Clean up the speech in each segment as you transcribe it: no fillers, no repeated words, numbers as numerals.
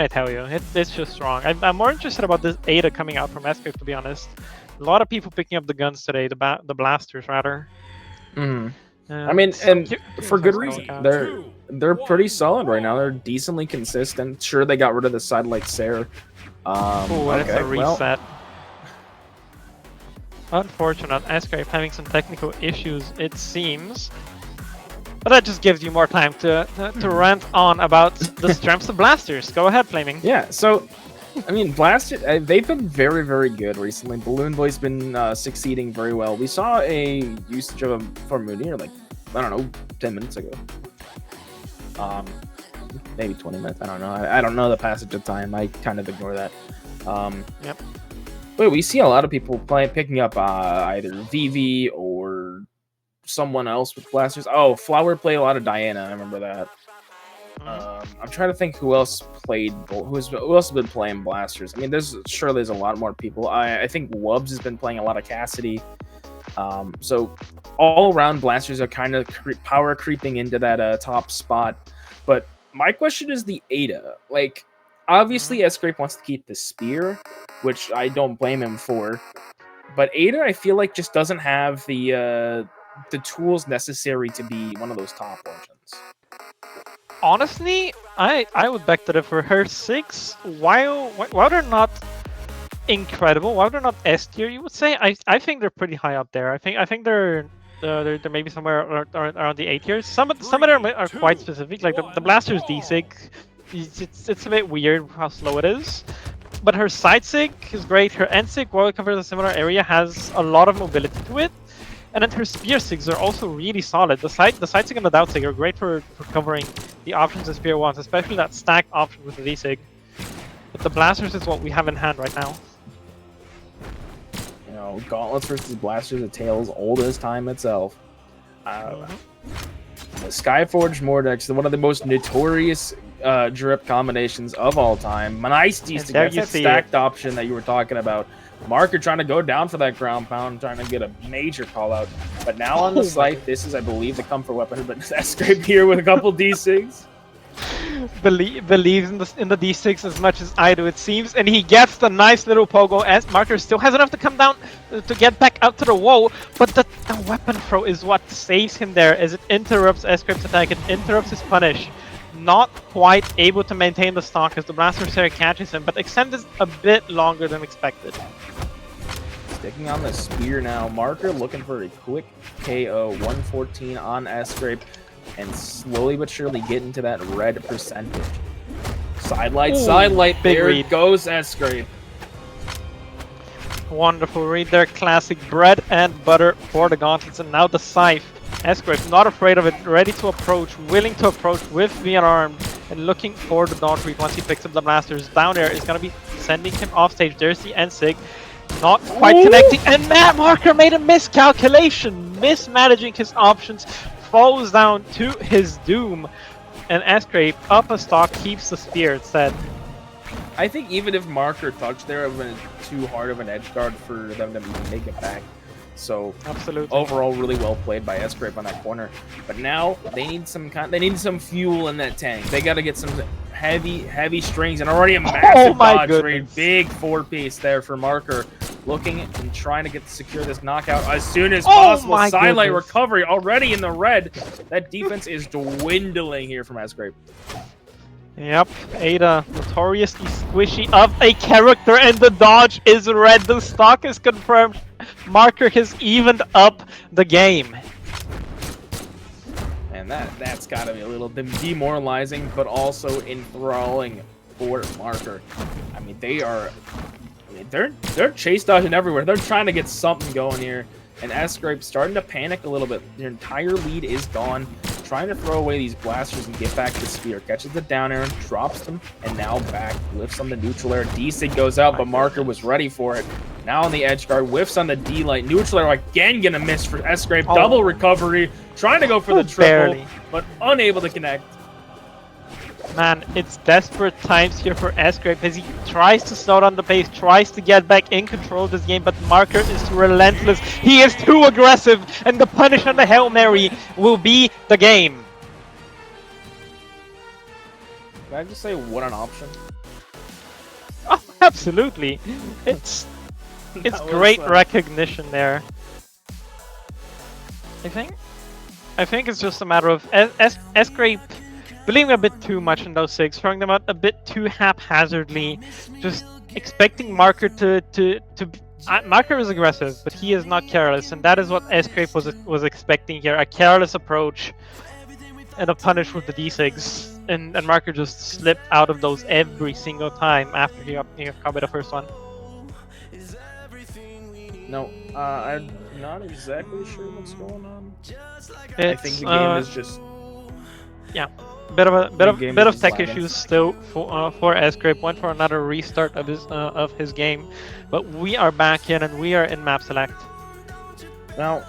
I tell you, it's just strong. I'm more interested about this Ada coming out from Sgrape, to be honest. A lot of people picking up the guns today, the blasters rather. I mean, So and curious for how it's good gonna reason. work out. They're pretty solid right now. They're decently consistent. Sure, they got rid of the satellite Sarah. Oh, and it's Okay, a reset. Unfortunate, Sgrape having some technical issues, it seems. But that just gives you more time to rant on about the strengths of blasters. Go ahead, Flaming. Yeah, so, I mean, Blaster, they've been very, very good recently. Balloon Boy's been succeeding very well. We saw a usage of him for Munir, like, I don't know, 10 minutes ago. Maybe 20 minutes, I don't know. I don't know the passage of time. I kind of ignore that. Yep. But we see a lot of people picking up either VV or someone else with blasters. Oh, Flower played a lot of Diana. I remember that. I'm trying to think who else played. Who else has been playing blasters? I mean, there's a lot more people. I think Wubs has been playing a lot of Cassidy. So all around, blasters are kind of power creeping into that top spot. But my question is the Ada. Like, obviously, Sgrape wants to keep the spear, which I don't blame him for. But Ada, I feel like, just doesn't have the tools necessary to be one of those top legends. Honestly, I would back that for her 6, while they're not incredible, while they're not S tier, you would say, I think they're pretty high up there. I think they're maybe somewhere around the A tiers. Some of them are quite specific, like the Blaster's D-Sig. It's a bit weird how slow it is. But her side sig is great. Her end sig, while it covers a similar area, has a lot of mobility to it. And then her spear sigs are also really solid. The side sig and the down sig are great for covering the options the spear wants, especially that stacked option with the D sig. But the blasters is what we have in hand right now. You know, gauntlets versus blasters, a tale as old as time itself. The Skyforged Mordex, one of the most notorious drip combinations of all time. Nice D-Stick, that's that stacked option that you were talking about. Marker trying to go down for that ground pound, trying to get a major call out. But now on the site, this is, I believe, the comfort weapon. But Sgrape here with a couple D6. Believes in the D6 as much as I do, it seems, and he gets the nice little pogo as Marker still has enough to come down to get back out to the wall, but the weapon throw is what saves him there as it interrupts Sgrape's attack, it interrupts his punish. Not quite able to maintain the stock as the Blaster Sarah catches him, but extends a bit longer than expected. Sticking on the spear now, Marker looking for a quick KO, 114 on Sgrape, and slowly but surely getting to that red percentage. Sidelight, big there read. Goes Sgrape. Wonderful read there, classic bread and butter for the gauntlets, and now the scythe. Sgrape not afraid of it, ready to approach, willing to approach with the arm, and looking for the dodge read once he picks up the blasters. Down there is going to be sending him off stage. There's the N-Sig. Not quite connecting, and Matt Marker made a miscalculation, mismanaging his options, falls down to his doom, and Sgrape up a stock keeps the spear instead. I think even if Marker touched there, it would have been too hard of an edge guard for them to even make it back. So absolutely, overall, really well played by Sgrape on that corner. But now they need some fuel in that tank. They got to get some heavy strings, and already a massive dodge read. Big 4-piece there for Marker, looking and trying to secure this knockout as soon as possible. Sidelight recovery already in the red. That defense is dwindling here from Sgrape. Yep, Ada, notoriously squishy of a character, and the dodge is red. The stock is confirmed. Marker has evened up the game. And that's got to be a little demoralizing, but also enthralling for Marker. I mean, they're chase dodging everywhere. They're trying to get something going here. And Sgrape starting to panic a little bit. Their entire lead is gone. Trying to throw away these blasters and get back the spear. Catches the down air, drops them, and now back. Whiffs on the neutral air. D-Sig goes out, but Marker was ready for it. Now on the edge guard, whiffs on the D-Light. Neutral air again gonna miss for Sgrape. Double recovery. Trying to go for the triple, but unable to connect. Man, it's desperate times here for Sgrape as he tries to slow down the pace, tries to get back in control of this game, but Marker is relentless. He is too aggressive, and the punish on the Hail Mary will be the game. Can I just say what an option? Absolutely. It's That was, great recognition there. I think it's just a matter of Sgrape believing a bit too much in those sigs, throwing them out a bit too haphazardly, just expecting Marker to Marker is aggressive, but he is not careless, and that is what Sgrape was expecting here, a careless approach and a punish with the D6, and Marker just slipped out of those every single time after he got the first one. No, I'm not exactly sure what's going on. I think the game is just bit of tech lagging. issues still for Sgrape. Went for another restart of his game, but we are back in and we are in map select. Now,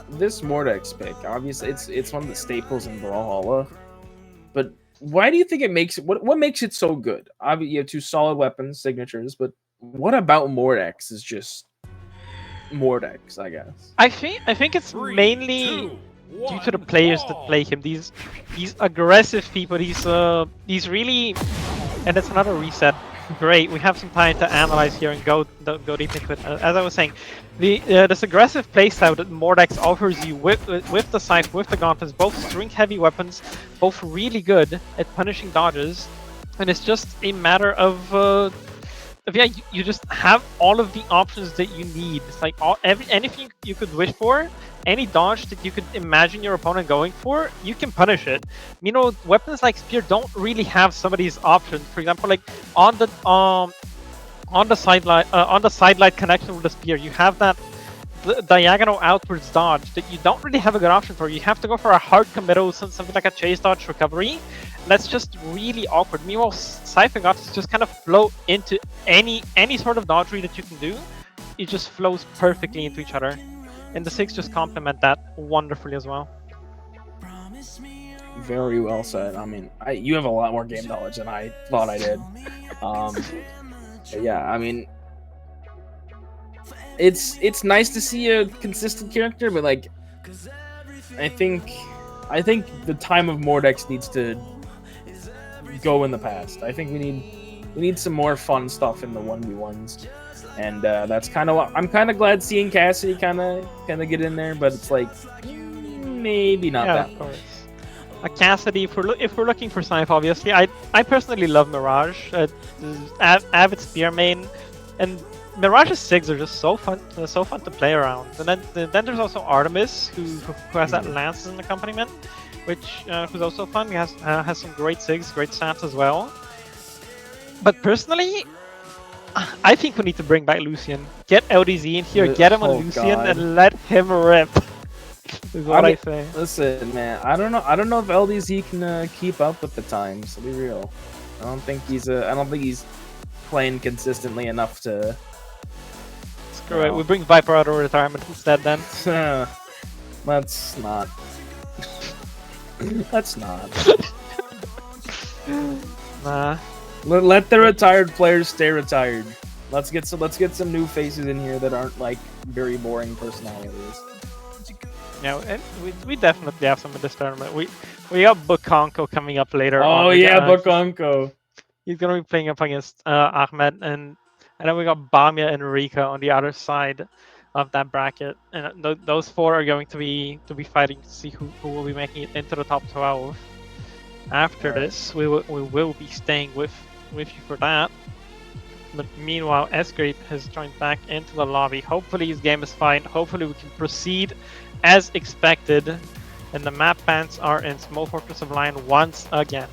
this Mordex pick, obviously, it's one of the staples in Brawlhalla. But why do you think it makes it? What makes it so good? Obviously, you have two solid weapons signatures, but what about Mordex is just Mordex, I guess. I think it's mainly due to the players that play him. These aggressive people. These really, and it's another reset. Great, we have some time to analyze here and go deep into it. As I was saying, this aggressive playstyle that Mordex offers you with the Scythe, with the Gauntlets, both string-heavy weapons, both really good at punishing dodges, and it's just a matter of yeah, you just have all of the options that you need. It's like anything you could wish for, any dodge that you could imagine your opponent going for, you can punish it. You know, weapons like Spear don't really have some of these options. For example, like on the sidelight connection with the Spear, you have that diagonal outwards dodge that you don't really have a good option for. You have to go for a hard committal, something like a chase dodge recovery. That's just really awkward. Meanwhile, Scythe and Gauntlets just kind of flow into any sort of dodgery that you can do. It just flows perfectly into each other. And the Sigs just complement that wonderfully as well. Very well said. I mean, you have a lot more game knowledge than I thought I did. Yeah, I mean, it's nice to see a consistent character, but like, I think the time of Mordex needs to go in the past. I think we need some more fun stuff in the 1v1s, and that's kind of what I'm kind of glad seeing Cassidy kind of get in there, but it's like maybe not that. Of course. A Cassidy, if we're looking for Scythe, obviously, I personally love Mirage, avid Spear main, and Mirage's Sigs are just so fun to play around. And then there's also Artemis, who has that Lance as an accompaniment, which who's also fun. He has some great Sigs, great stats as well. But personally, I think we need to bring back Lucian. Get LDZ in here, get him on Lucian, and let him rip. Is what I say. Listen, man, I don't know if LDZ can keep up with the times. To be real, I don't think he's playing consistently enough to. Screw it. We bring Viper out of retirement instead then. Let's not. Let's not. Nah. Let the retired players stay retired. Let's get some new faces in here that aren't like very boring personalities. Yeah, and we definitely have some in this tournament. We got Bukonko coming up later. Oh yeah, Bukonko. He's gonna be playing up against Ahmed, and then we got Bamia and Rika on the other side of that bracket, and those four are going to be fighting to see who will be making it into the top 12. After this, we will be staying with you for that. But meanwhile, Sgrape has joined back into the lobby. Hopefully his game is fine. Hopefully we can proceed as expected, and the map bans are in Small Fortress of Lion once again.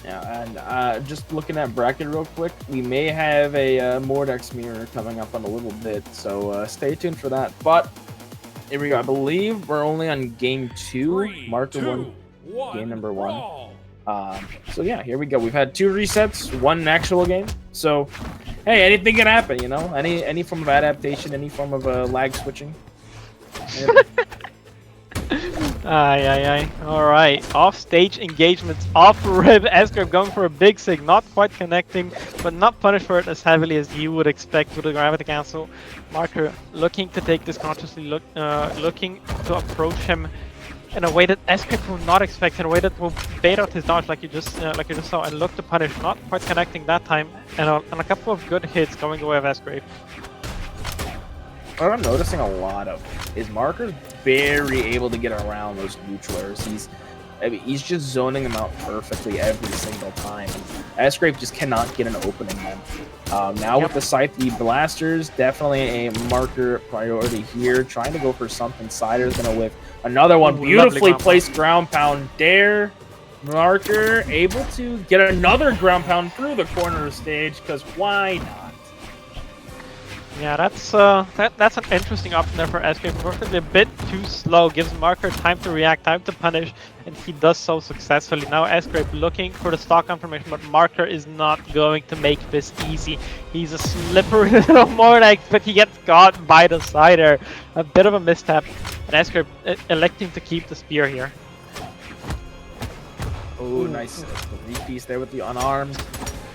Yeah, and just looking at bracket real quick, we may have a Mordex mirror coming up in a little bit, so stay tuned for that. But here we go. I believe we're only on game 2, marker 1, game number 1. So yeah, here we go. We've had 2 resets, 1 actual game. So hey, anything can happen, you know. Any form of adaptation, any form of lag switching. Aye. Alright. Off-stage engagements. Off-rib. Sgrape going for a big sig. Not quite connecting, but not punished for it as heavily as you would expect with the Gravity Cancel. Marker looking to take this consciously, looking to approach him in a way that Sgrape will not expect, in a way that will bait out his dodge like you just saw, and look to punish, not quite connecting that time, and a couple of good hits going the way of Sgrape. What I'm noticing a lot of is Marker's very able to get around those neutralers. He's just zoning them out perfectly every single time. Sgrape just cannot get an opening then. Now with the Scythe, the blasters, definitely a Marker priority here. Trying to go for something. Cider's gonna whip another one. Beautifully placed ground pound there. Marker able to get another ground pound through the corner stage, because why not? Yeah, that's an interesting option there for Sgrape. Unfortunately, a bit too slow, gives Marker time to react, time to punish, and he does so successfully. Now Sgrape looking for the stock confirmation, but Marker is not going to make this easy. He's a slippery little Mornak, but he gets caught by the Cider. A bit of a misstep, and Sgrape electing to keep the spear here. Oh, nice three-piece there with the unarmed.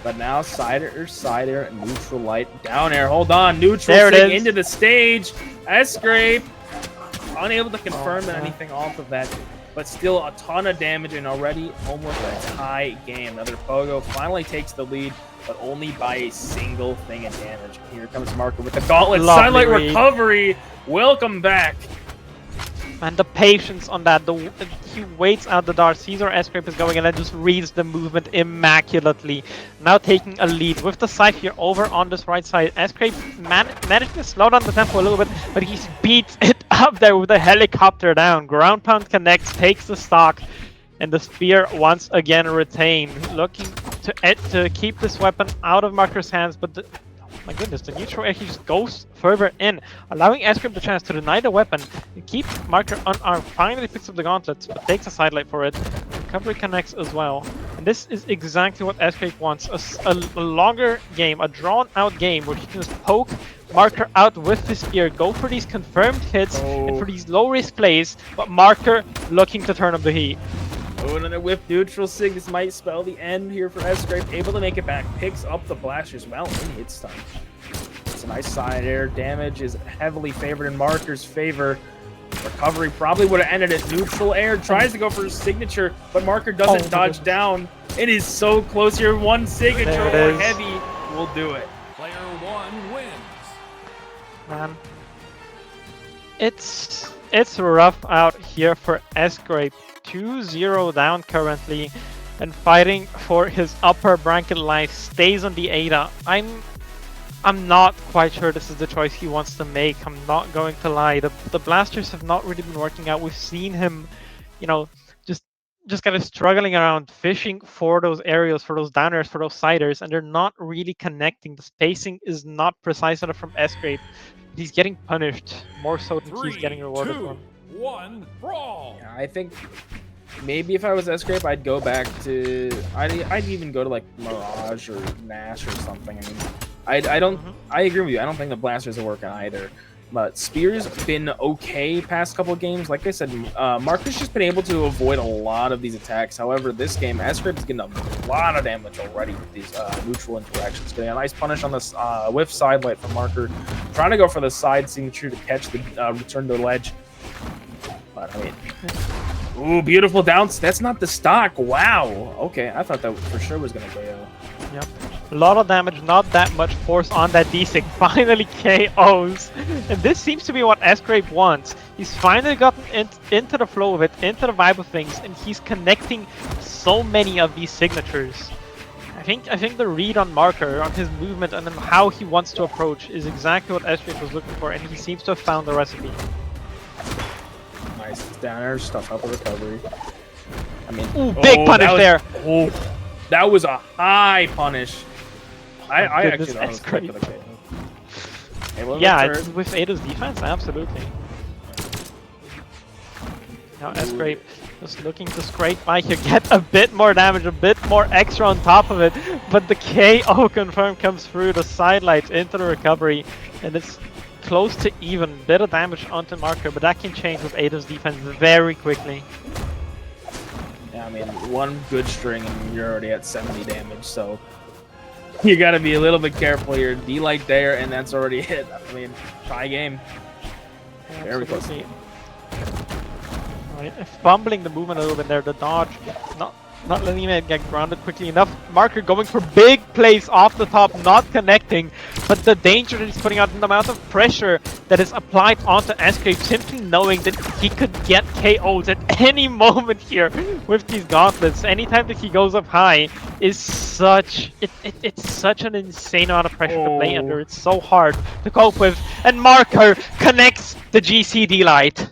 But now Cider, neutral light, down air. Hold on, neutral sig into the stage. Sgrape unable to confirm anything off of that, but still a ton of damage and already almost a tie game. Another Pogo finally takes the lead, but only by a single thing of damage. Here comes Marker with the gauntlet. Sunlight recovery. Welcome back. And the patience on that, he waits out the dart, sees where Sgrape is going, and then just reads the movement immaculately. Now taking a lead with the Scythe here over on this right side. Sgrape managed to slow down the tempo a little bit, but he beats it up there with a helicopter down. Ground pound connects, takes the stock, and the spear once again retained. Looking to keep this weapon out of Marker's hands, but my goodness, the neutral air, he just goes further in, allowing Sgrape the chance to deny the weapon and keep Marker unarmed. Finally picks up the gauntlets, but takes a sidelight for it. Recovery connects as well. And this is exactly what Sgrape wants. A longer game, a drawn-out game where he can just poke Marker out with the spear, go for these confirmed hits and for these low-risk plays, but Marker looking to turn up the heat. Oh, another whip neutral sig. This might spell the end here for Sgrape. Able to make it back. Picks up the blasters. Well, in hit stun. It's a nice side air. Damage is heavily favored in Marker's favor. Recovery probably would have ended at neutral air. Tries to go for his signature, but Marker doesn't dodge down. It is so close here. One signature or heavy will do it. Player one wins. Man, it's rough out here for Sgrape. 2-0 down currently, and fighting for his upper bracket life. Stays on the Ada. I'm not quite sure this is the choice he wants to make. I'm not going to lie. The blasters have not really been working out. We've seen him, you know, just kind of struggling around, fishing for those aerials, for those down airs, for those siders, and they're not really connecting. The spacing is not precise enough from Sgrape. He's getting punished more so than he's getting rewarded for. 1, brawl. Yeah, I think maybe if I was Sgrape, I'd go back to I'd even go to like Mirage or Nash or something. I mean, I don't I agree with you. I don't think the blasters are working either. But Spear's been okay past couple of games. Like I said, Marker's just been able to avoid a lot of these attacks. However, this game, Sgrape's getting a lot of damage already with these neutral interactions. Getting a nice punish on this whiff sidelight from Marker. Trying to go for the side signature to catch the return to the ledge. But I mean, ooh, beautiful downs. That's not the stock. Wow. Okay, I thought that for sure was going to go. Yep. A lot of damage, not that much force on that D-Sig. Finally KOs. And this seems to be what Sgrape wants. He's finally gotten into the flow of it, into the vibe of things, and he's connecting so many of these signatures. I think the read on Marker, on his movement, and then how he wants to approach is exactly what Sgrape was looking for, and he seems to have found the recipe. Nice down air, stuff out the recovery. I mean, ooh, big punish there. Oh, that was a high punish. I actually thought it was great. for the KO. Yeah, with Ada's defense, absolutely. Now Sgrape just looking to scrape by here, get a bit more damage, a bit more extra on top of it, but the KO confirm comes through, the sidelights into the recovery, and it's close to even. Bit of damage onto Marker, but that can change with Ada's defense very quickly. Yeah, I mean, one good string and you're already at 70 damage, so you gotta be a little bit careful here. D-light there, and that's already hit. I mean, tie game. Yeah, very close. Right? Fumbling the movement a little bit there, the dodge, not letting him get grounded quickly enough. Marker going for big plays off the top, not connecting, but the danger that he's putting out and the amount of pressure that is applied onto Sgrape, simply knowing that he could get KO'd at any moment here with these gauntlets. Anytime that he goes up high is such it's such an insane amount of pressure to play under. It's so hard to cope with, and Marker connects the GCD light.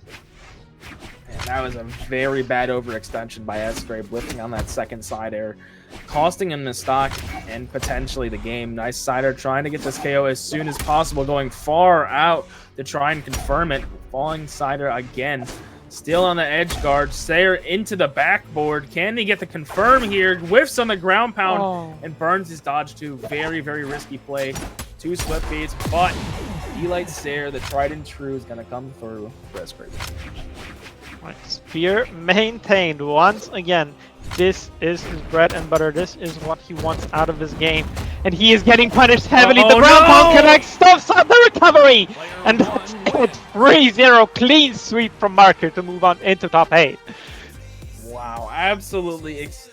That was a very bad overextension by Sgrape, lifting on that second side air, costing him the stock and potentially the game. Nice side air, trying to get this KO as soon as possible, going far out to try and confirm it. Falling side air again, still on the edge guard. Sayer into the backboard. Can he get the confirm here? Whiffs on the ground pound and burns his dodge too. Very, very risky play. 2 swept beats, but D-Light Sayer, the tried and true, is going to come through for Sgrape. Right. Spear maintained once again. This is his bread and butter. This is what he wants out of his game. And he is getting punished heavily. The ground pound connects, stuffs up the recovery! And that's it. 3-0 clean sweep from Marker to move on into top 8. Wow, absolutely ecstatic.